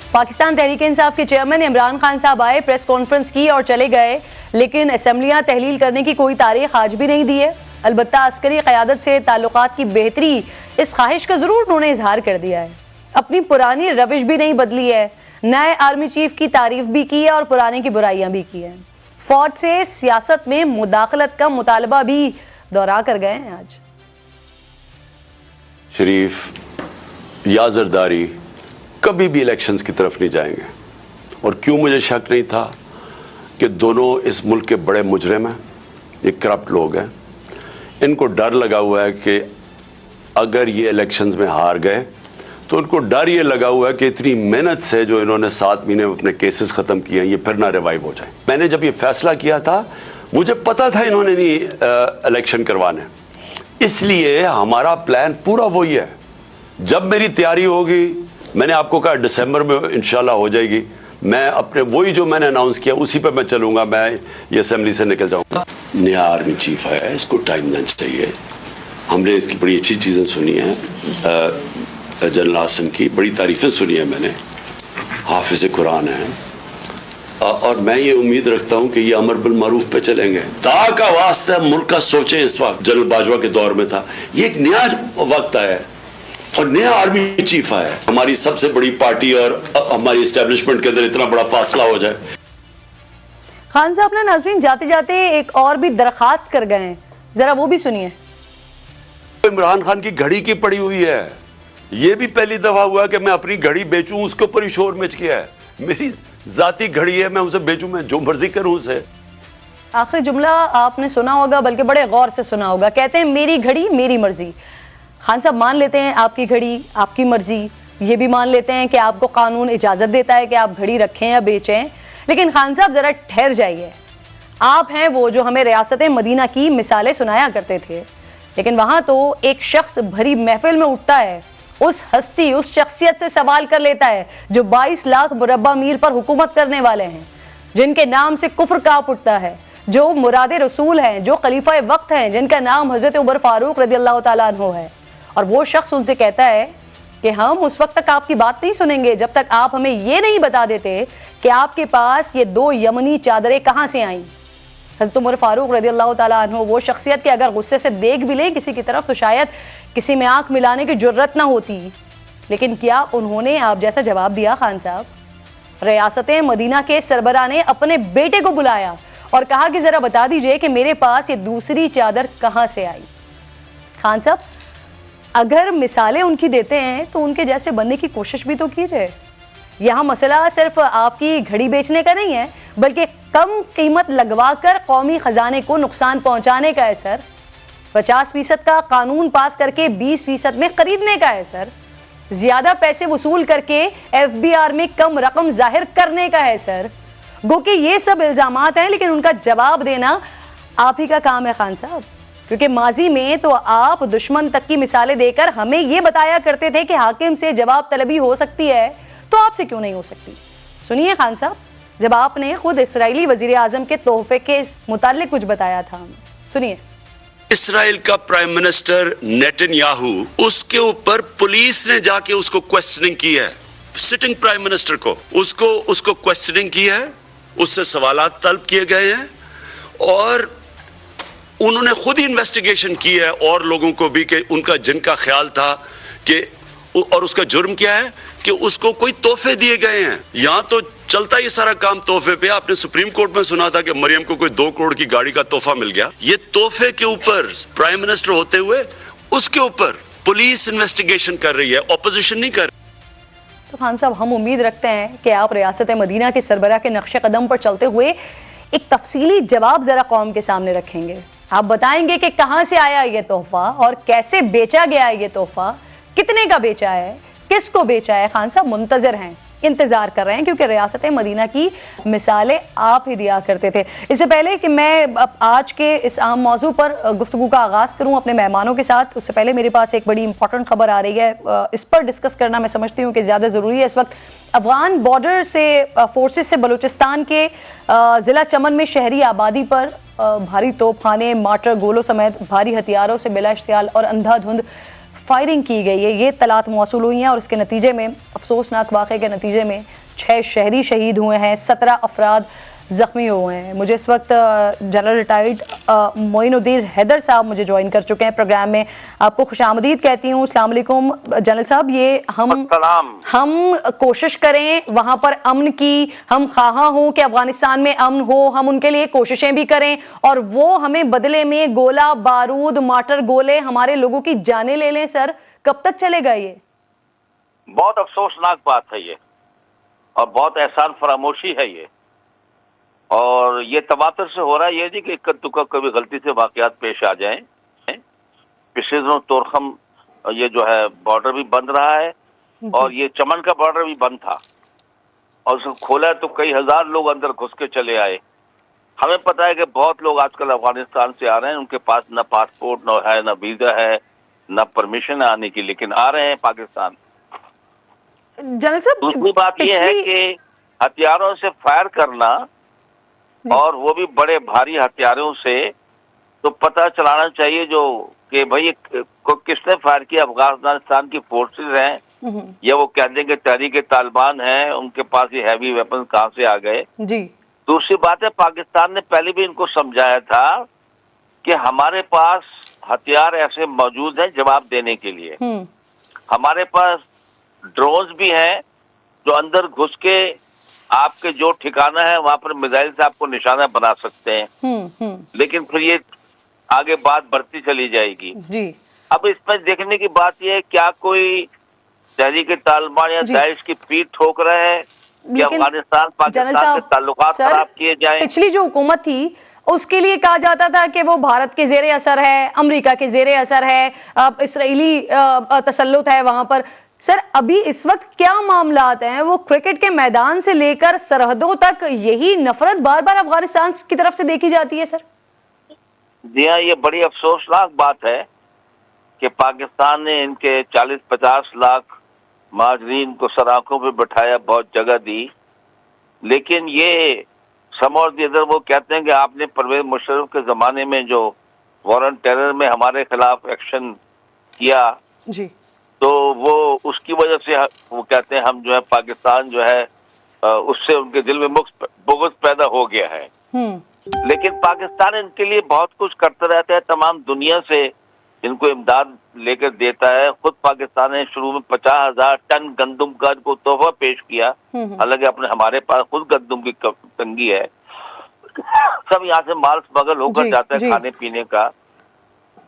पाकिस्तान तहरीक इंसाफ के चेयरमैन इमरान खान साहब आए, प्रेस कॉन्फ्रेंस की और चले गए, लेकिन असेंबलियां तहलील करने की कोई तारीख आज भी नहीं दी है। अलबत्ता अस्करी क़यादत से ताल्लुकात की बेहतरी, इस ख्वाहिश का ज़रूर उन्होंने इजहार कर दिया है। अपनी पुरानी रविश भी नहीं बदली है, नए आर्मी चीफ की तारीफ भी की है और पुराने की बुराइयां भी की हैं। फौज से सियासत में मुदाखलत का मुतालबा भी दोहरा कर गए हैं। आज शरीफ या जरदारी कभी भी इलेक्शंस की तरफ नहीं जाएंगे। और क्यों मुझे शक नहीं था कि दोनों इस मुल्क के बड़े मुजरिम हैं, ये करप्ट लोग हैं। इनको डर लगा हुआ है कि अगर ये इलेक्शंस में हार गए तो उनको डर ये लगा हुआ है कि इतनी मेहनत से जो इन्होंने 7 महीने में अपने केसेस खत्म किए हैं, ये फिर ना रिवाइव हो जाए। मैंने जब ये फैसला किया था, मुझे पता था इन्होंने नहीं इलेक्शन करवाने, इसलिए हमारा प्लान पूरा वही है। जब मेरी तैयारी होगी, मैंने आपको कहा दिसंबर में इंशाल्लाह हो जाएगी, मैं अपने वही जो मैंने अनाउंस किया उसी पे मैं चलूंगा। मैं ये असेंबली से निकल जाऊंगा। नया आर्मी चीफ है, इसको टाइम देना चाहिए। हमने इसकी बड़ी अच्छी चीजें सुनी हैं, जनरल आसम की बड़ी तारीफें सुनी है मैंने, हाफिज कुरान है, और मैं ये उम्मीद रखता हूं कि ये अमर बिल मारूफ पे चलेंगे। दा का वास्ता मुल्क का सोचे। इस वक्त जनरल बाजवा के दौर में था, ये एक नया वक्त आया है और नया आर्मी चीफ आया है। हमारी सबसे बड़ी पार्टी और हमारी एस्टेब्लिशमेंट के अंदर इतना बड़ा फासला हो जाए। खान साहब ने नाज़रीन जाते जाते एक और भी दरखास्त कर गए हैं, जरा वो भी सुनिए। इमरान खान की घड़ी की पड़ी हुई है, ये भी पहली दफा हुआ कि मैं अपनी घड़ी बेचूं, उसके ऊपर ही शोर मच गया है। मेरी जाती घड़ी है, मैं उसे बेचूं, मैं जो मर्जी करूं उसे। आखिरी जुमला आपने सुना होगा, बल्कि बड़े गौर से सुना होगा। कहते हैं मेरी घड़ी मेरी मर्जी। खान साहब मान लेते हैं आपकी घड़ी आपकी मर्जी, ये भी मान लेते हैं कि आपको कानून इजाजत देता है कि आप घड़ी रखें या बेचें, लेकिन खान साहब जरा ठहर जाइए। आप हैं वो जो हमें रियासत मदीना की मिसालें सुनाया करते थे, लेकिन वहां तो एक शख्स भरी महफिल में उठता है, उस हस्ती उस शख्सियत से सवाल कर लेता है जो 22 लाख मुरब्बा मील पर हुकूमत करने वाले हैं, जिनके नाम से कुफ्र कांप उठता है, जो मुराद रसूल हैं, जो खलीफा वक्त हैं, जिनका नाम हजरत उमर फारूक रज़ियल्लाहु ताला अन्हु है। और वो शख्स उनसे कहता है कि हम उस वक्त तक आपकी बात नहीं सुनेंगे जब तक आप हमें ये नहीं बता देते कि आपके पास ये 2 यमनी चादरें कहाँ से आईं। हज़रत उमर फारूक रज़ियल्लाहु ताला अन्हु वो शख्सियत कि अगर गुस्से से देख भी लें किसी की तरफ तो शायद किसी में आंख मिलाने की जुर्रत ना होती, लेकिन क्या उन्होंने आप जैसा जवाब दिया खान साहब। रियासत मदीना के सरबराह ने अपने बेटे को बुलाया और कहा कि जरा बता दीजिए कि मेरे पास ये दूसरी चादर कहाँ से आई। खान साहब अगर मिसालें उनकी देते हैं तो उनके जैसे बनने की कोशिश भी तो कीजिए। यहाँ मसला सिर्फ आपकी घड़ी बेचने का नहीं है, बल्कि कम कीमत लगवाकर कौमी खजाने को नुकसान पहुंचाने का है सर। 50% का कानून पास करके 20% में खरीदने का है सर। ज्यादा पैसे वसूल करके FBR में कम रकम जाहिर करने का है सर। गो कि ये सब इल्जामात हैं, लेकिन उनका जवाब देना आप ही का काम है खान साहब, क्योंकि माजी में तो आप दुश्मन तक की मिसालें देकर हमें ये बताया करते थे कि हाकिम से जवाब तलबी हो सकती है, तो आपसे क्यों नहीं हो सकती। सुनिए खान साहब, जब आपने खुद इसराइली वजीर आजम के तोहफे के मुताल्लिक कुछ बताया था, सुनिए। इसराइल का प्राइम मिनिस्टर नेतन्याहू, उसके ऊपर पुलिस ने जाके उसको क्वेश्चनिंग की है, सिटिंग प्राइम मिनिस्टर को उसको क्वेश्चनिंग की है, उससे सवालात तलब किए गए हैं और उन्होंने खुद ही इन्वेस्टिगेशन की है और लोगों को भी कि उनका जिनका ख्याल था कि, और उसका जुर्म क्या है कि उसको कोई तोहफे दिए गए हैं। यहां तो चलता ही सारा काम तोहफे पे। आपने सुप्रीम कोर्ट में सुना था कि मरियम को कोई 2 करोड़ की गाड़ी का तोहफा मिल गया। ये तोहफे के ऊपर प्राइम मिनिस्टर होते हुए उसके ऊपर पुलिस इन्वेस्टिगेशन कर रही है, ऑपोजिशन नहीं कर रही। तो खान साहब हम उम्मीद रखते हैं कि आप रियासत मदीना के सरबराह के नक्शे कदम पर चलते हुए एक तफसीली जवाब जरा कौम के सामने रखेंगे। आप बताएंगे कि कहां से आया ये तोहफा और कैसे बेचा गया है ये तोहफा, कितने का बेचा है, किसको बेचा है। खान साहब मुंतजर हैं, इंतजार कर रहे हैं, क्योंकि रियासत मदीना की मिसालें आप ही दिया करते थे। इससे पहले कि मैं आज के इस अहम मौजू पर गुफ्तगू का आगाज़ करूं अपने मेहमानों के साथ, उससे पहले मेरे पास एक बड़ी इंपॉर्टेंट खबर आ रही है। इस पर डिस्कस करना मैं समझती हूँ कि ज़्यादा ज़रूरी है। इस वक्त अफगान बॉर्डर से फोर्सेस से बलूचिस्तान के ज़िला चमन में शहरी आबादी पर भारी तोपखाने, मार्टर, गोलों समेत भारी हथियारों से बिला इश्तियाल और अंधाधुंध फायरिंग की गई है। ये तलात मौसूल हुई हैं और इसके नतीजे में, अफसोसनाक वाक़े के नतीजे में 6 शहरी शहीद हुए हैं, 17 अफराद ज़ख्मी हुए हैं। मुझे इस वक्त जनरल रिटायर्ड मोइनुद्दीन हैदर साहब मुझे ज्वाइन कर चुके हैं प्रोग्राम में। आपको खुशामदीद कहती हूँ। अस्सलाम वालेकुम जनरल साहब। ये हम कोशिश करें वहाँ पर अमन की, हम ख्वाहा हों कि अफगानिस्तान में अमन हो, हम उनके लिए कोशिशें भी करें और वो हमें बदले में गोला बारूद माटर गोले हमारे लोगों की जानें ले लें। सर कब तक चलेगा ये? बहुत अफसोसनाक बात है ये और बहुत एहसान फरामोशी है ये, और ये तवातर से हो रहा है। ये नहीं कि इक्का दुक्का कभी गलती से वाकयात पेश आ जाएं। पिछले दिनों तोरखम ये जो है बॉर्डर भी बंद रहा है और ये चमन का बॉर्डर भी बंद था और उसको खोला तो कई हजार लोग अंदर घुस के चले आए। हमें पता है कि बहुत लोग आजकल अफगानिस्तान से आ रहे हैं, उनके पास न पासपोर्ट न है, न वीजा है, न परमिशन है आने की, लेकिन आ रहे हैं पाकिस्तान। जनरल साहब दूसरी बात यह है कि हथियारों से फायर करना और वो भी बड़े भारी हथियारों से, तो पता चलाना चाहिए जो कि भाई किसने फायर किया। अफगानिस्तान की फोर्सेस हैं या वो कह देंगे तहरीक तालिबान है, उनके पास ये हैवी वेपन कहाँ से आ गए जी। दूसरी बात है, पाकिस्तान ने पहले भी इनको समझाया था कि हमारे पास हथियार ऐसे मौजूद हैं जवाब देने के लिए। हमारे पास ड्रोन्स भी हैं जो अंदर घुस के आपके जो ठिकाना है वहां पर मिसाइल से आपको निशाना बना सकते हैं। लेकिन फिर ये आगे बात बढ़ती चली जाएगी जी। अब इसमें देखने की बात यह है क्या कोई तहरीक तालिबान या दाइश की पीठ ठोक रहा है कि अफगानिस्तान पाकिस्तान के ताल्लुकात खराब किए जाएं। पिछली जो हुकूमत थी उसके लिए कहा जाता था कि वो भारत के जेरे असर है, अमेरिका के जेरे असर है, इसराइली तसल्लुत है वहां पर। सर अभी इस वक्त क्या मामलात हैं? वो क्रिकेट के मैदान से लेकर सरहदों तक यही नफरत बार बार अफगानिस्तान की तरफ से देखी जाती है। सर जी हाँ, ये बड़ी अफसोसनाक बात है कि पाकिस्तान ने इनके 40-50 लाख महाजरीन को सराखों पे बिठाया, बहुत जगह दी, लेकिन ये समौर इधर वो कहते हैं कि आपने परवेज मुशर्रफ के जमाने में जो वॉर ऑन टेरर में हमारे खिलाफ एक्शन किया जी, तो वो उसकी वजह से वो कहते हैं हम जो है पाकिस्तान जो है उससे उनके दिल में बुग़्ज़ पैदा हो गया है। लेकिन पाकिस्तान इनके लिए बहुत कुछ करता रहता है, तमाम दुनिया से इनको इमदाद लेकर देता है। खुद पाकिस्तान ने शुरू में 50,000 टन गंदम का को तोहफा पेश किया, हालांकि अपने हमारे पास खुद गंदम की तंगी है। सब यहाँ से माल स्मगल होकर जाता है खाने पीने का।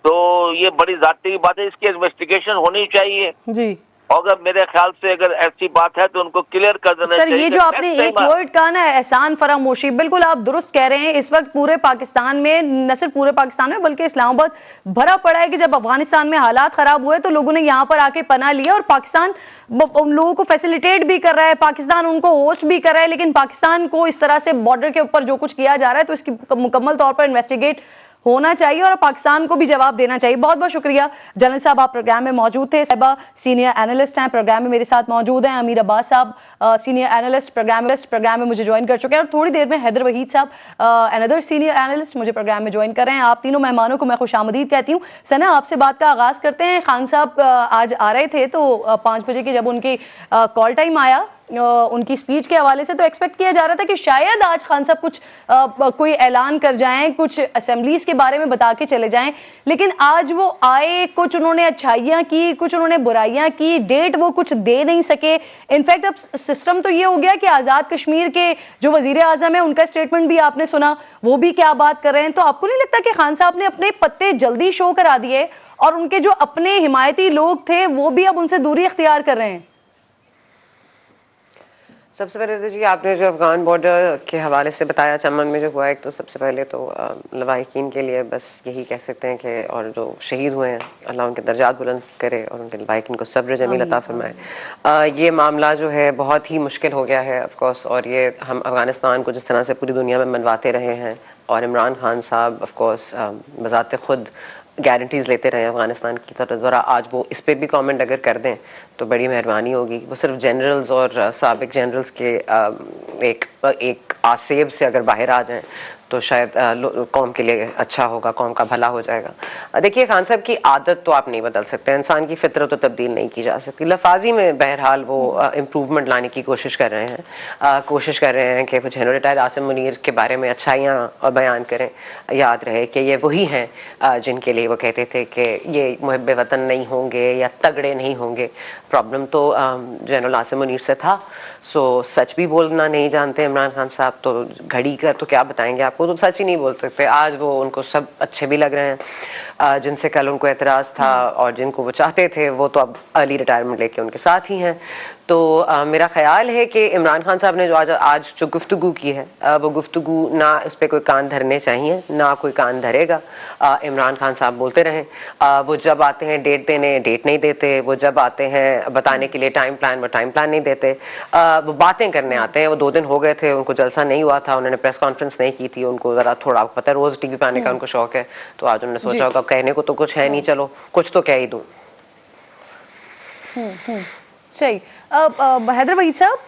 तो ये बड़ी ज़ाती की बात है, इसकी इन्वेस्टिगेशन होनी चाहिए जी। और अगर मेरे ख्याल से अगर ऐसी बात है तो उनको क्लियर कर देना चाहिए। सर ये जो आपने एक वर्ड कहा ना, एहसान फरामोशी, बिल्कुल आप दुरुस्त कह रहे हैं। इस वक्त पूरे पाकिस्तान में, न सिर्फ पूरे पाकिस्तान में बल्कि इस्लामाबाद भरा पड़ा है कि जब अफगानिस्तान में हालात खराब हुए तो लोगों ने यहाँ पर आके पनाह लिया और पाकिस्तान उन लोगों को फैसिलिटेट भी कर रहा है, पाकिस्तान उनको होस्ट भी कर रहा है। लेकिन पाकिस्तान को इस तरह से बॉर्डर के ऊपर जो कुछ किया जा रहा है तो इसकी मुकम्मल तौर पर इन्वेस्टिगेट होना चाहिए और पाकिस्तान को भी जवाब देना चाहिए। बहुत बहुत शुक्रिया जनरल साहब, आप प्रोग्राम में मौजूद थे। साहिबा सीनियर एनालिस्ट हैं, प्रोग्राम में मेरे साथ मौजूद हैं। अमीर अब्बास साहब सीनियर एनालिस्ट प्रोग्राम में मुझे ज्वाइन कर चुके हैं और थोड़ी देर में हैदर वहीद साहब अनदर सीनियर एनालिस्ट मुझे प्रोग्राम में ज्वाइन कर रहे हैं। आप तीनों मेहमानों को मैं खुशामदीद कहती हूँ। सना आपसे बात का आगाज करते हैं। खान साहब आज आ रहे थे तो 5 बजे की जब उनकी कॉल टाइम आया उनकी स्पीच के हवाले से तो एक्सपेक्ट किया जा रहा था कि शायद आज खान साहब कुछ कोई ऐलान कर जाएं, कुछ असेंबलीज के बारे में बता के चले जाएं। लेकिन आज वो आए, कुछ उन्होंने अच्छाइयाँ की, कुछ उन्होंने बुराइयाँ की, डेट वो कुछ दे नहीं सके। इनफैक्ट अब सिस्टम तो ये हो गया कि आज़ाद कश्मीर के जो वजीर आज़म है उनका स्टेटमेंट भी आपने सुना, वो भी क्या बात कर रहे हैं। तो आपको नहीं लगता कि खान साहब ने अपने पत्ते जल्दी शो करा दिए और उनके जो अपने हिमायती लोग थे वो भी अब उनसे दूरी इख्तियार कर रहे हैं? सबसे पहले तो जी आपने जो अफगान बॉर्डर के हवाले से बताया चमन में जो हुआ, एक तो सबसे पहले तो लवाहिकीन के लिए बस यही कह सकते हैं कि और जो शहीद हुए हैं अल्लाह उनके दर्जात बुलंद करे और उनके लवाहिकीन को सब्र जमील अता फरमाए। ये मामला जो है बहुत ही मुश्किल हो गया है ऑफकोर्स, और ये हम अफगानिस्तान को जिस तरह से पूरी दुनिया में मनवाते रहे हैं और इमरान खान साहब ऑफकोर्स बज़ाते खुद गारंटीज़ लेते रहे अफगानिस्तान की तरफ, ज़रा आज वो इस पर भी कमेंट अगर कर दें तो बड़ी मेहरबानी होगी। वो सिर्फ जनरल्स और साबिक जनरल्स के एक एक आसेब से अगर बाहर आ जाएं तो शायद कौम के लिए अच्छा होगा, कौम का भला हो जाएगा। देखिए खान साहब की आदत तो आप नहीं बदल सकते, इंसान की फितरत तो तब्दील नहीं की जा सकती। लफाजी में बहरहाल वो इम्प्रूवमेंट लाने की कोशिश कर रहे हैं कि वो जनरल रिटायर्ड आसिम मुनीर के बारे में अच्छाइयाँ बयान करें। याद रहे कि ये वही हैं जिनके लिए वो कहते थे कि ये मुहिब वतन नहीं होंगे या तगड़े नहीं होंगे। प्रॉब्लम तो जनरल आसिम मुनीर से था। सो सच भी बोलना नहीं जानते इमरान खान साहब, तो घड़ी का तो क्या बताएंगे आपको, तो सच ही नहीं बोल सकते। आज वो उनको सब अच्छे भी लग रहे हैं, जिनसे कल उनको एतराज़ था और जिनको वो चाहते थे वो तो अब अर्ली रिटायरमेंट लेके उनके साथ ही हैं। तो मेरा ख्याल है कि इमरान खान साहब ने जो आज जो गुफ्तगू की है, वो गुफ्तगू ना उस पर कोई कान धरने चाहिए, ना कोई कान धरेगा। इमरान खान साहब बोलते रहें, वो जब आते हैं डेट देने डेट नहीं देते, वो जब आते हैं बताने के लिए टाइम प्लान वो टाइम प्लान नहीं देते, वो बातें करने आते हैं। वो 2 दिन हो गए थे, उनको जलसा नहीं हुआ था, उन्होंने प्रेस कॉन्फ्रेंस नहीं की थी, उनको ज़रा थोड़ा पता है रोज़ टीवी पे आने का उनको शौक है, तो आज उन्होंने सोचा होगा कहने को तो कुछ है नहीं, चलो कुछ तो कह ही दूँ। सही। हैदर वहीद साहब,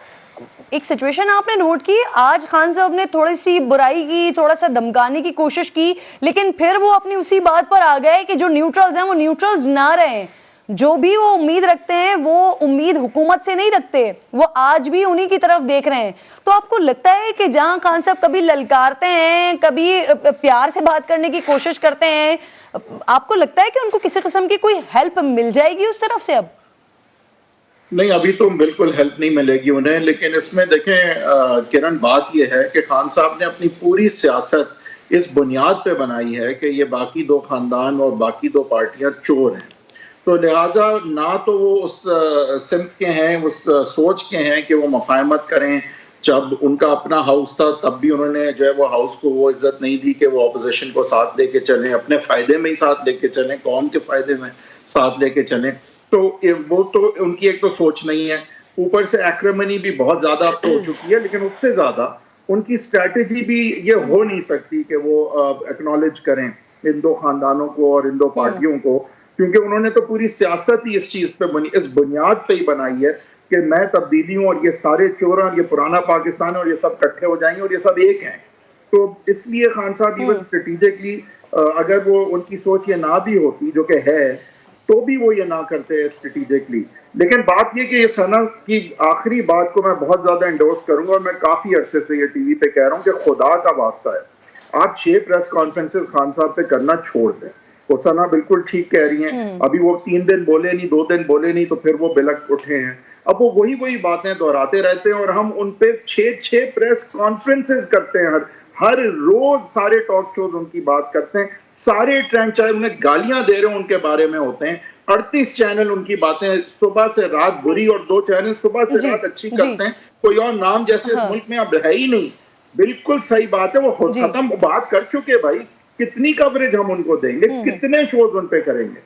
एक सिचुएशन आपने नोट की, आज खान साहब ने थोड़ी सी बुराई की, थोड़ा सा धमकाने की कोशिश की, लेकिन फिर वो अपनी उसी बात पर आ गए कि जो न्यूट्रल्स हैं वो न्यूट्रल्स ना रहें। जो भी वो उम्मीद रखते हैं वो उम्मीद हुकूमत से नहीं रखते, वो आज भी उन्हीं की तरफ देख रहे हैं। तो आपको लगता है कि जहां खान साहब कभी ललकारते हैं, कभी प्यार से बात करने की कोशिश करते हैं, आपको लगता है कि उनको किसी किस्म की कोई हेल्प मिल जाएगी उस तरफ से? अब नहीं, अभी तो बिल्कुल हेल्प नहीं मिलेगी उन्हें। लेकिन इसमें देखें किरण, बात यह है कि खान साहब ने अपनी पूरी सियासत इस बुनियाद पे बनाई है कि ये बाकी 2 खानदान और बाकी 2 पार्टियां चोर हैं। तो लिहाजा ना तो वो उस सिमत के हैं, उस सोच के हैं कि वो मफाहमत करें। जब उनका अपना हाउस था तब भी उन्होंने जो है वो हाउस को वो इज्जत नहीं दी कि वो अपोजिशन को साथ लेके चलें, अपने फ़ायदे में ही साथ लेके चलें, कौम के फ़ायदे में साथ लेके चलें। तो वो तो उनकी एक तो सोच नहीं है, ऊपर से एक्रेमनी भी बहुत ज़्यादा अब तो हो चुकी है। लेकिन उससे ज़्यादा उनकी स्ट्रैटेजी भी ये हो नहीं सकती कि वो एक्नॉलेज करें इन 2 खानदानों को और इन 2 पार्टियों को, क्योंकि उन्होंने तो पूरी सियासत ही इस चीज़ पे बनी, इस बुनियाद पे ही बनाई है कि मैं तब्दीली हूँ और ये सारे चोर और ये पुराना पाकिस्तान और ये सब इकट्ठे हो जाएंगे और ये सब एक हैं। तो इसलिए खान साहब इवन स्ट्रेटेजिकली अगर वो उनकी सोच ये ना भी होती जो कि है, तो भी वो ये ना करते स्ट्रेटेजिकली। लेकिन बात ये कि ये सना की आखिरी बात को मैं बहुत ज्यादा इंडोर्स करूंगा और मैं काफी अरसे से ये टीवी पे कह रहा हूँ कि खुदा का वास्ता है, आप 6 प्रेस कॉन्फ्रेंसेस खान साहब पे करना छोड़ दें। वो सना बिल्कुल ठीक कह रही हैं, अभी वो 3 दिन बोले नहीं, 2 दिन बोले नहीं, तो फिर वो बिलक उठे हैं। अब वो वही बातें दोहराते रहते हैं और हम उन पे 6 प्रेस कॉन्फ्रेंसेस करते हैं, हर रोज सारे टॉक शोज उनकी बात करते हैं, सारे ट्रेंड चाहे उन्हें गालियां दे रहे हो उनके बारे में होते हैं। 38 चैनल उनकी बातें सुबह से रात बुरी और 2 चैनल सुबह से रात अच्छी करते हैं। कोई और नाम जैसे इस मुल्क में अब है ही नहीं। बिल्कुल सही बात है, वो खुद खत्म बात कर चुके भाई, कितनी कवरेज हम उनको देंगे, कितने शोज उन पे करेंगे।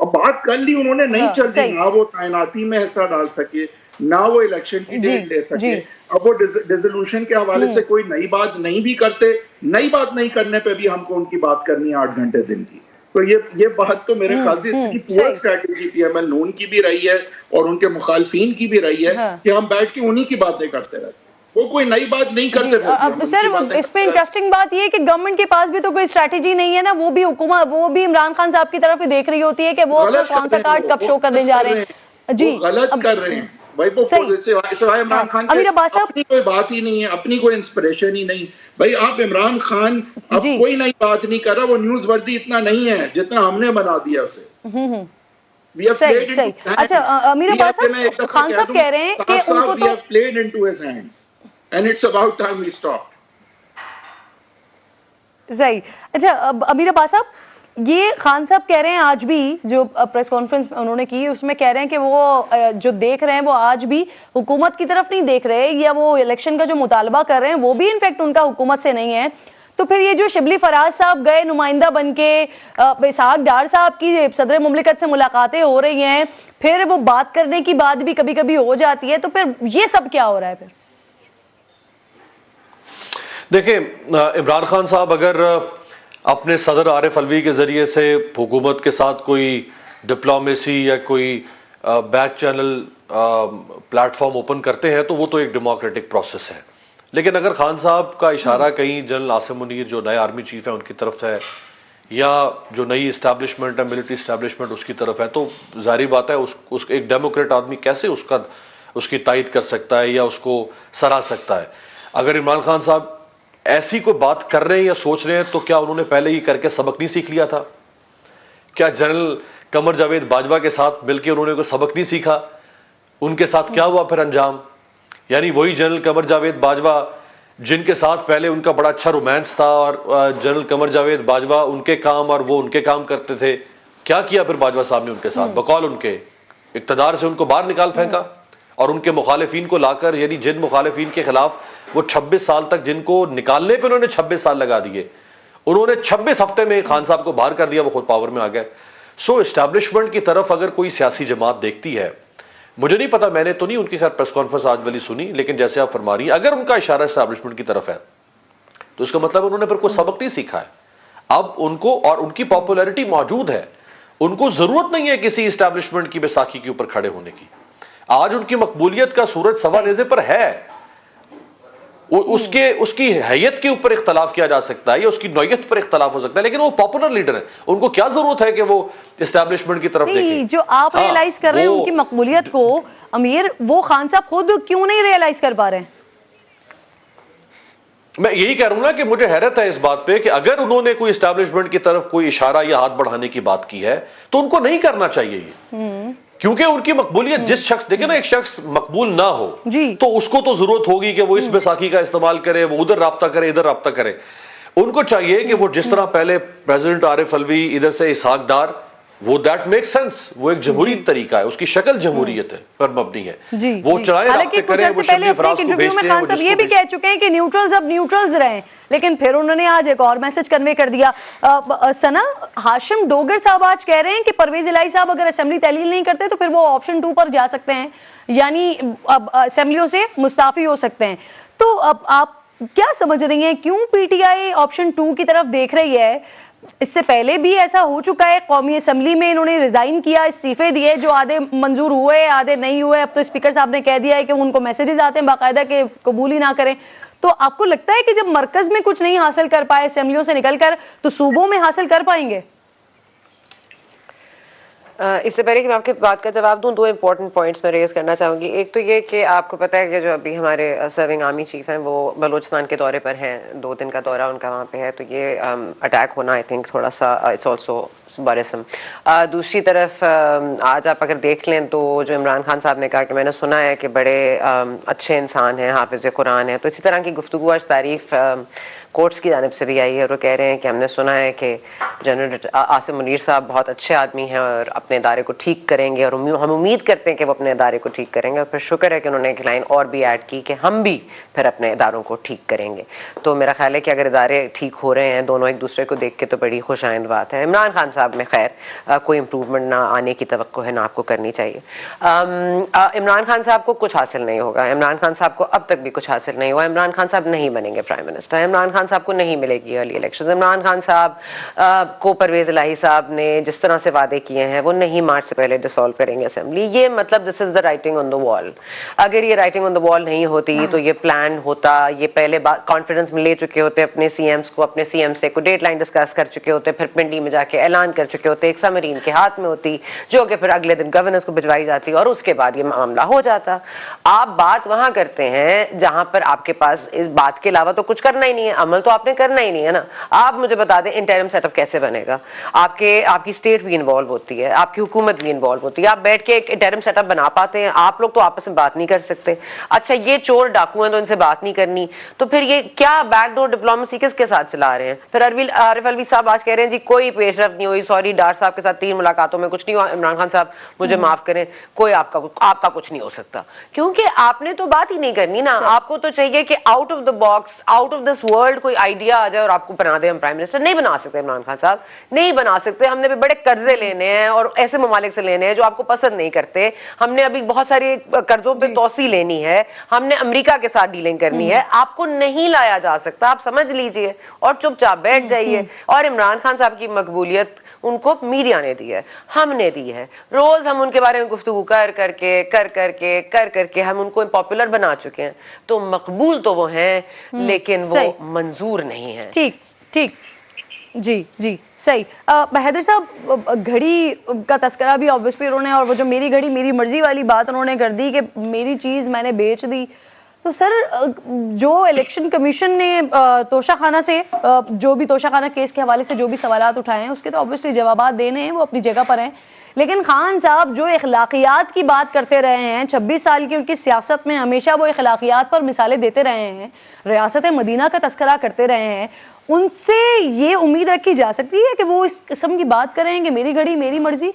अब बात कर ली उन्होंने, नहीं चल रही, ना वो तैनाती में हिस्सा डाल सके, ना वो इलेक्शन की डेट ले सके। अब वो डिसोल्यूशन के हवाले से कोई नई बात नहीं भी करते, नई बात नहीं करने पे भी हमको उनकी बात करनी है 8 घंटे दिन की। तो ये बात तो मेरे ख्याल से इनकी पूरी स्ट्रैटेजी पीएमएल नून की भी रही है और उनके मुखालफीन की भी रही है कि हम बैठ के उन्हीं की बातें करते रहते, वो कोई नई बात नहीं करते। अब सर इसमें इंटरेस्टिंग बात ये है कि गवर्नमेंट के पास भी तो कोई स्ट्रैटेजी नहीं है ना, वो भी हुकूमत, वो भी इमरान खान साहब की तरफ ही देख रही होती है कि वो कौन सा कार्ड कब शो करने जा रहे हैं। जी गलत कर रहे हैं भाई, वो सिवाय इमरान खान के अपनी कोई बात ही नहीं है, अपनी कोई इंस्पिरेशन ही नहीं। भाई आप इमरान खान अब कोई नई बात नहीं कर रहा, वो न्यूज वर्दी इतना नहीं है जितना हमने बना दिया उसे। सही। अच्छा अमीर अब्बास साहब, खान साहब कह रहे हैं कि उनको तो played into his hands and it's about time we stop। सही। अच्छा अमीर अब्बास साहब, ये खान साहब कह रहे हैं आज भी जो प्रेस कॉन्फ्रेंस उन्होंने की उसमें कह रहे हैं कि वो जो देख रहे हैं वो आज भी हुकूमत की तरफ नहीं देख रहे, या वो इलेक्शन का जो मुतालबा कर रहे हैं वो भी इनफैक्ट उनका हुकूमत से नहीं है। तो फिर ये जो शिबली फराज साहब गए नुमाइंदा बन के, इसहाक डार साहब की सदर मुमलिकत से मुलाकातें हो रही हैं, फिर वो बात करने की बात भी कभी कभी हो जाती है, तो फिर ये सब क्या हो रहा है? फिर देखिए, इमरान खान साहब अगर अपने सदर आरिफ अलवी के जरिए से हुकूमत के साथ कोई डिप्लोमेसी या कोई बैक चैनल प्लेटफॉर्म ओपन करते हैं तो वो तो एक डेमोक्रेटिक प्रोसेस है। लेकिन अगर खान साहब का इशारा कहीं जनरल आसिम मुनीर जो नए आर्मी चीफ है उनकी तरफ है, या जो नई इस्टेब्लिशमेंट है मिलिट्री इस्टेब्लिशमेंट उसकी तरफ है, तो जाहिर बात है उस एक डेमोक्रेट आदमी कैसे उसकी तायद कर सकता है या उसको सराह सकता है। अगर इमरान खान साहब ऐसी कोई बात कर रहे हैं या सोच रहे हैं तो क्या उन्होंने पहले ही करके सबक नहीं सीख लिया था? क्या जनरल कमर जावेद बाजवा के साथ मिलकर उन्होंने कोई सबक नहीं सीखा? उनके साथ क्या हुआ फिर अंजाम? यानी वही जनरल कमर जावेद बाजवा जिनके साथ पहले उनका बड़ा अच्छा रोमांस था, और जनरल कमर जावेद बाजवा उनके काम और वो उनके काम करते थे, क्या किया फिर बाजवा साहब ने उनके साथ? बकौल उनके इक्तदार से उनको बाहर निकाल फेंका और उनके मुखालिफिन को लाकर, यानी जिन मुखालिफिन के खिलाफ वो 26 साल तक, जिनको निकालने पे उन्होंने 26 साल लगा दिए, उन्होंने 26 हफ्ते में खान साहब को बाहर कर दिया, वो खुद पावर में आ गए। सो एस्टैब्लिशमेंट की तरफ अगर कोई सियासी जमात देखती है, मुझे नहीं पता, मैंने तो नहीं उनकी खैर प्रेस कॉन्फ्रेंस आज वाली सुनी, लेकिन जैसे आप फरमा रही हैं, अगर उनका इशारा एस्टैब्लिशमेंट की तरफ है तो इसका मतलब उन्होंने फिर कोई सबक नहीं सीखा है। अब उनको, और उनकी पॉपुलैरिटी मौजूद है, उनको जरूरत नहीं है किसी एस्टैब्लिशमेंट की बैसाखी के ऊपर खड़े होने की। आज उनकी मकबूलियत का सूरज सवा नेज़े पर है। उसकी हैयत के ऊपर इख्तलाफ किया जा सकता है या उसकी नौयत पर इख्तलाफ हो सकता है, लेकिन वो पॉपुलर लीडर है, उनको क्या जरूरत है कि वो एस्टैब्लिशमेंट की तरफ देखें? जो आप रियलाइज कर रहे हैं उनकी मकबूलियत को, अमीर, वो खान साहब खुद क्यों नहीं रियलाइज कर पा रहे हैं? मैं यही कह रहा हूं ना कि मुझे हैरत है इस बात पे कि अगर उन्होंने कोई एस्टैब्लिशमेंट की तरफ कोई इशारा या हाथ बढ़ाने की बात की है तो उनको नहीं करना चाहिए ये, क्योंकि उनकी मकबूलियत, जिस शख्स, देखे ना, एक शख्स मकबूल ना हो तो उसको तो जरूरत होगी कि वो इस बैसाखी का इस्तेमाल करे, वो उधर राब्ता करे, इधर राब्ता करे। उनको चाहिए कि वो जिस तरह पहले प्रेसिडेंट आरिफ अलवी, इधर से इसहाक डार, वो दैट मेक सेंस, वो एक जमहूरी तरीका है, उसकी शक्ल जमहूरियत है पर मबनी है, वो चलाए। हालांकि कुछ अर्से पहले अपने एक इंटरव्यू में खान साहब ये भी कह चुके हैं कि न्यूट्रल्स अब न्यूट्रल्स रहे, लेकिन फिर उन्होंने आज एक और मैसेज कन्वे कर दिया। सना, हाशिम डोगर साहब आज कह रहे हैं कि परवेज इलाही साहब अगर असेंबली तहलील नहीं करते तो फिर वो ऑप्शन 2 पर जा सकते हैं, यानी अब असेंबलियों से मुस्ताफी हो सकते हैं। तो अब आप क्या समझ रही हैं, क्यों पीटीआई ऑप्शन 2 की तरफ देख रही है? इससे पहले भी ऐसा हो चुका है, कौमी असेंबली में इन्होंने रिजाइन किया, इस्तीफे दिए, जो आधे मंजूर हुए आधे नहीं हुए। अब तो स्पीकर साहब ने कह दिया है कि उनको मैसेजेस आते हैं बाकायदा कि कबूल ही ना करें। तो आपको लगता है कि जब मरकज में कुछ नहीं हासिल कर पाए असेंबलियों से निकलकर, तो सूबों में हासिल कर पाएंगे? इससे पहले कि मैं आपकी बात का जवाब दूं, 2 इंपॉर्टेंट पॉइंट्स मैं रेज करना चाहूँगी। एक तो ये कि आपको पता है कि जो अभी हमारे सर्विंग आर्मी चीफ हैं वो बलूचिस्तान के दौरे पर हैं, 2 दिन का दौरा उनका वहाँ पे है, तो ये अटैक होना आई थिंक थोड़ा सा इट्स ऑल्सो बरिसम। दूसरी तरफ आज आप अगर देख लें तो जो इमरान खान साहब ने कहा कि मैंने सुना है कि बड़े अच्छे इंसान हैं, हाफिज़ कुरान है, तो इसी तरह की गुफ्तगू आज तारीफ कोर्ट्स की जानिब से भी आई है, और वो कह रहे हैं कि हमने सुना है कि जनरल आसिम मुनीर साहब बहुत अच्छे आदमी हैं और अपने इदारे को ठीक करेंगे, और हम उम्मीद करते हैं कि वो अपने इदारे को ठीक करेंगे। और फिर शुक्र है कि उन्होंने एक लाइन और भी ऐड की कि हम भी फिर अपने इदारों को ठीक करेंगे। तो मेरा ख्याल है कि अगर इदारे ठीक हो रहे हैं दोनों एक दूसरे को देख के, तो बड़ी खुशाइंद बात है। इमरान खान साहब में खैर कोई इम्प्रूवमेंट ना आने की तवक्को है, ना आपको करनी चाहिए। इमरान खान साहब को कुछ हासिल नहीं होगा, इमरान खान साहब को अब तक भी कुछ हासिल नहीं हुआ। इमरान खान साहब नहीं बनेंगे प्राइम मिनिस्टर, इमरान खान साहब को नहीं मिलेगी अर्ली इलेक्शन। इमरान खान साहब को परवेज इलाही साहब ने जिस तरह से वादे किए हैं वो नहीं मार्च से पहले डिसॉल्व करेंगे असेंबली। ये मतलब this is the writing on the wall. अगर ये राइटिंग ऑन द वॉल नहीं होती तो ये प्लान होता, ये पहले कॉन्फिडेंस में ले चुके होते अपने सीएम्स को, अपने सीएम से को डेडलाइन डिस्कस कर चुके होते, फिर पिंडी में जाके ऐलान कर चुके होते, एक समरी इनके हाथ में होती जो कि फिर अगले दिन गवर्नर्स को भिजवाई जाती और उसके बाद ये मामला हो जाता। आप बात वहां करते हैं जहां पर आपके पास इस बात के अलावा तो कुछ करना ही नहीं है, अमल तो आपने करना ही नहीं है ना। आप मुझे बता दें इंटरिम सेटअप कैसे बनेगा? आपकी स्टेट भी इन्वॉल्व होती है, आपकी हुकूमत भी इन्वॉल्व होती है, आप बैठ के एक इंटरिम सेटअप बना पाते हैं? आप लोग तो आपस में बात नहीं कर सकते। अच्छा, ये चोर डाकू हैं तो इनसे बात नहीं करनी, तो फिर ये क्या बैकडोर डिप्लोमेसी किसके साथ चला रहे हैं? फिर आरिफ अलवी साहब आज कह रहे हैं जी कोई पेशरफ नहीं हुई, सॉरी डार साहब के साथ 3 मुलाकातों में कुछ नहीं हुआ, इमरान खान साहब मुझे माफ करें, कोई आपका कुछ नहीं हो सकता, क्योंकि आपने तो बात ही नहीं करनी ना। आपको तो चाहिए कि out of the box, out of this world कोई आइडिया आ जाए और आपको बना दे हम प्राइम मिनिस्टर। नहीं बना सकते इमरान खान साहब, नहीं बना सकते। हमने भी बड़े कर्जे लेने हैं और ऐसे ममालिक से लेने हैं जो आपको पसंद नहीं करते। हमने अभी बहुत सारे कर्जों पे तौसी लेनी है, हमने अमेरिका के साथ डीलिंग करनी है। आपको नहीं लाया जा सकता, आप समझ लीजिए और चुपचाप बैठ जाइए। और इमरान खान साहब की मकबूलियत उनको मीडिया ने दी है, हमने दी है, रोज हम उनके बारे में गुफ्तगू कर करके हम उनको पॉपुलर बना चुके हैं। तो मकबूल तो वो हैं लेकिन वो मंजूर नहीं है। ठीक ठीक, जी जी सही। हैदर साहब, घड़ी का तस्करा भी ऑब्वियसली उन्होंने, और वो जो मेरी घड़ी मेरी मर्जी वाली बात उन्होंने कर दी कि मेरी चीज़ मैंने बेच दी। तो सर, जो इलेक्शन कमीशन ने तोशाखाना से जो भी तोशाखाना केस के हवाले से जो भी सवालात उठाए हैं उसके तो ऑब्वियसली जवाबात देने हैं, वो अपनी जगह पर हैं। लेकिन खान साहब जो अखलाकियात की बात करते रहे हैं, 26 साल की उनकी सियासत में हमेशा वो अखलाकियात पर मिसालें देते रहे हैं, रियासत मदीना का तस्करा करते रहे हैं, उनसे ये उम्मीद रखी जा सकती है कि वो इस किस्म की बात करें कि मेरी घड़ी मेरी मर्जी?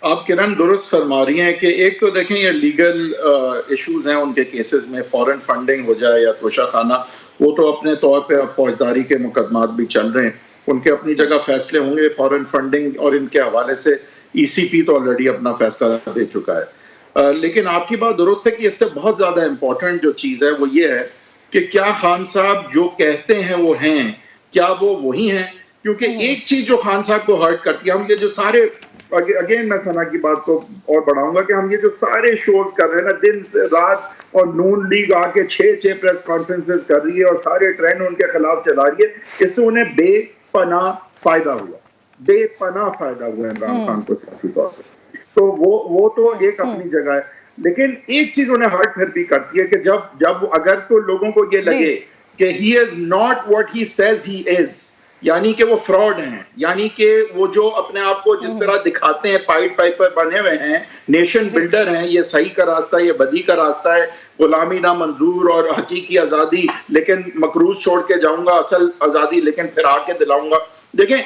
आप किरण दुरुस्त फरमा रही हैं कि एक तो देखें ये लीगल इश्यूज हैं उनके केसेस में, फॉरेन फंडिंग हो जाए या तोशाखाना, वो तो अपने तौर पे अब फौजदारी के मुकदमात भी चल रहे हैं, उनके अपनी जगह फैसले होंगे। फॉरेन फंडिंग और इनके हवाले से ECP तो ऑलरेडी अपना फैसला दे चुका है। लेकिन आपकी बात दुरुस्त है कि इससे बहुत ज़्यादा इम्पोर्टेंट जो चीज़ है वो ये है कि क्या खान साहब जो कहते हैं वो हैं, क्या वो वही हैं? क्योंकि एक चीज़ जो खान साहब को हर्ट करती है, हम ये जो सारे, अगेन मैं सना की बात को और बढ़ाऊंगा कि हम ये जो सारे शोज कर रहे हैं ना, दिन से रात, और नून लीग आके 6 प्रेस कॉन्फ्रेंसेस कर रही है और सारे ट्रेंड उनके खिलाफ चला रही है, इससे उन्हें बेपनाह फायदा हुआ, बेपनाह फायदा हुआ इमरान खान को सियासी तौर पर। तो वो तो एक अपनी जगह है, लेकिन एक चीज उन्हें हर्ट फिर भी करती है कि जब अगर तो लोगों को ये लगे कि he is not what he says he is, यानी कि वो फ्रॉड हैं, यानी कि वो जो अपने आप को जिस तरह दिखाते हैं, पाइट पाइपर बने हुए हैं, नेशन बिल्डर हैं, ये सही का रास्ता है, ये बदी का रास्ता है, गुलामी ना मंजूर और हकीकी आज़ादी, लेकिन मकरूज छोड़ के जाऊंगा, असल आज़ादी लेकिन फिर आके दिलाऊंगा। देखें,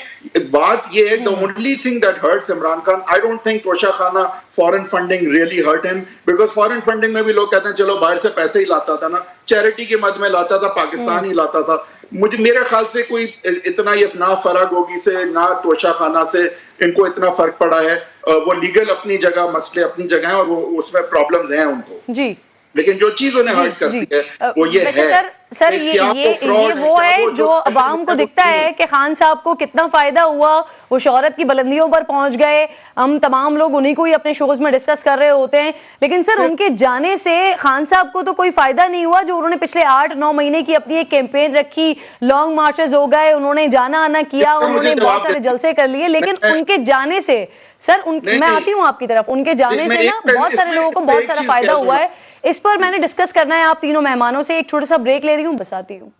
बात ये है, the only thing that hurts Imran Khan, I don't think Toshakhana foreign funding really hurt him, because foreign funding में भी लोग कहते हैं चलो बाहर से पैसे ही लाता था ना, चैरिटी के मद में लाता था, पाकिस्तान ही लाता था। मेरे ख्याल से कोई इतना ये ना फरागोगी से ना तोशाखाना से इनको इतना फर्क पड़ा है। वो लीगल अपनी जगह, मसले अपनी जगह हैं और वो उसमें प्रॉब्लम्स हैं उनको जी, लेकिन जो चीज उन्हें हर्ट करती है वो ये है सर ये वो है जो अवाम को दिखता है कि खान साहब को कितना फायदा हुआ, वो शोहरत की बुलंदियों पर पहुंच गए, हम तमाम लोग उन्हीं को ही अपने शोज में डिस्कस कर रहे होते हैं। लेकिन सर उनके जाने से खान साहब को तो कोई फायदा नहीं हुआ। जो उन्होंने पिछले 8-9 महीने की अपनी एक कैंपेन रखी, लॉन्ग मार्चेस हो गए, उन्होंने जाना आना किया, उन्होंने बहुत सारे जलसे कर लिए, लेकिन उनके जाने से सर मैं आती हूँ आपकी तरफ, उनके जाने से ना बहुत सारे लोगों को बहुत सारा फायदा हुआ है। इस पर मैंने डिस्कस करना है आप तीनों मेहमानों से। एक छोटा सा ब्रेक ले रही हूँ, बस आती हूँ।